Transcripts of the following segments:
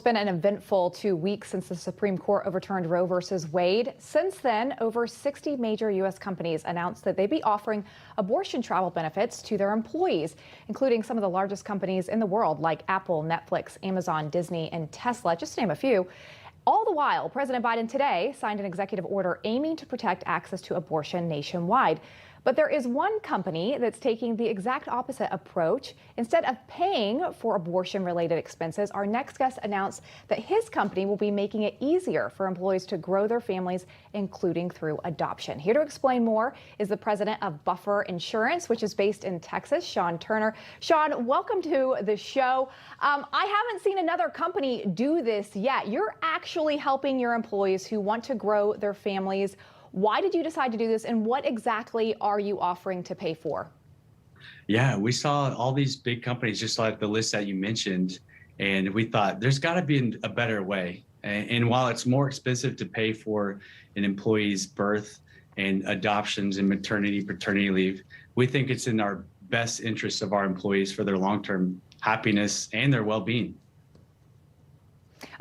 It's been an eventful 2 weeks since the Supreme Court overturned Roe versus Wade. Since then, over 60 major U.S. companies announced that they'd be offering abortion travel benefits to their employees, including some of the largest companies in the world like Apple, Netflix, Amazon, Disney, and Tesla, just to name a few. All the while, President Biden today signed an executive order aiming to protect access to abortion nationwide. But there is one company that's taking the exact opposite approach. Instead of paying for abortion-related expenses, our next guest announced that his company will be making it easier for employees to grow their families, including through adoption. Here to explain more is the president of Buffer Insurance, which is based in Texas, Sean Turner. Sean, welcome to the show. I haven't seen another company do this yet. You're actually helping your employees who want to grow their families. Why did you decide to do this, and what exactly are you offering to pay for? Yeah, we saw all these big companies, just like the list that you mentioned, and we thought there's got to be a better way. And while it's more expensive to pay for an employee's birth and adoptions and maternity, paternity leave, we think it's in our best interest of our employees for their long-term happiness and their well-being.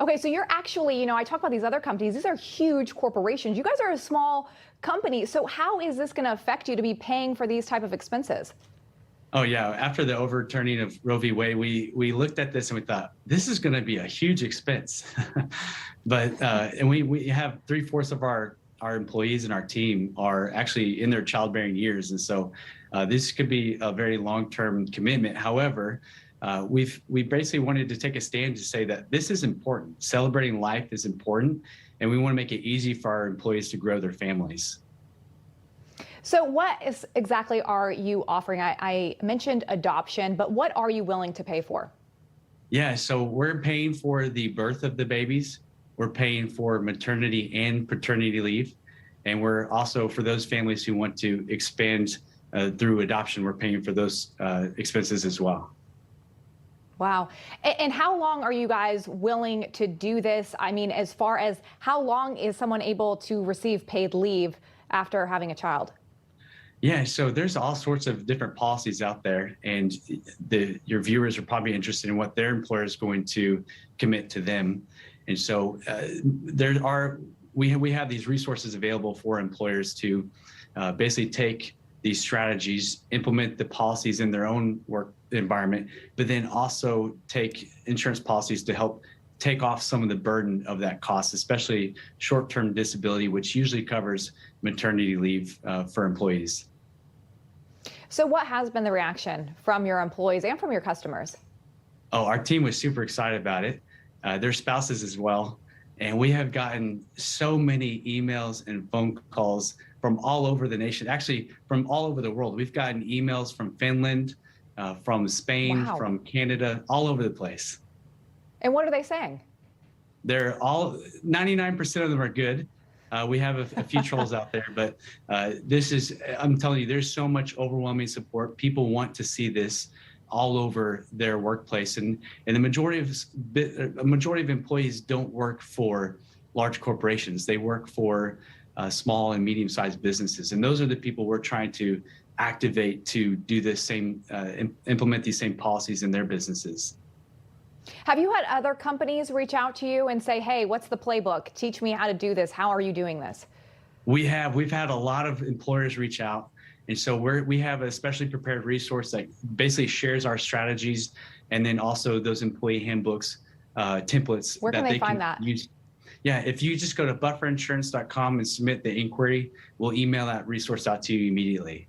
Okay, so you're actually, I talk about these other companies. These are huge corporations. You guys are a small company. So how is this going to affect you to be paying for these type of expenses? Oh, yeah. After the overturning of Roe v. Wade, we looked at this and we thought, this is going to be a huge expense. And we have 3/4 of our employees and our team are actually in their childbearing years. And so this could be a very long-term commitment. However, we basically wanted to take a stand to say that this is important. Celebrating life is important, and we want to make it easy for our employees to grow their families. So what exactly are you offering? I mentioned adoption, but what are you willing to pay for? Yeah, so we're paying for the birth of the babies. We're paying for maternity and paternity leave. And we're also, for those families who want to expand through adoption, we're paying for those expenses as well. Wow. And how long are you guys willing to do this? I mean, as far as how long is someone able to receive paid leave after having a child? Yeah, so there's all sorts of different policies out there, and your viewers are probably interested in what their employer is going to commit to them. And so we have these resources available for employers to basically take these strategies, implement the policies in their own work environment, but then also take insurance policies to help take off some of the burden of that cost, especially short-term disability, which usually covers maternity leave for employees. So what has been the reaction from your employees and from your customers? Oh, our team was super excited about it. Their spouses as well. And we have gotten so many emails and phone calls from all over the nation, actually from all over the world. We've gotten emails from Finland, from Spain, Wow. from Canada, all over the place. And what are they saying? They're all, 99% of them are good. We have a few trolls out there, but I'm telling you, there's so much overwhelming support. People want to see this all over their workplace. And the majority of employees don't work for large corporations. They work for small and medium-sized businesses. And those are the people we're trying to activate to do the same, implement these same policies in their businesses. Have you had other companies reach out to you and say, hey, what's the playbook? Teach me how to do this. How are you doing this? We've had a lot of employers reach out. And so we have a specially prepared resource that basically shares our strategies, and then also those employee handbooks, templates. Where can that they find that? Use. Yeah, if you just go to bufferinsurance.com and submit the inquiry, we'll email that resource out to you immediately.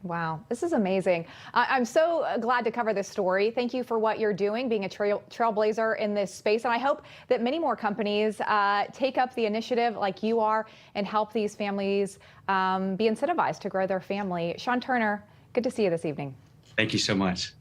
Wow, this is amazing. I'm so glad to cover this story. Thank you for what you're doing, being a trailblazer in this space. And I hope that many more companies take up the initiative like you are and help these families be incentivized to grow their family. Sean Turner, good to see you this evening. Thank you so much.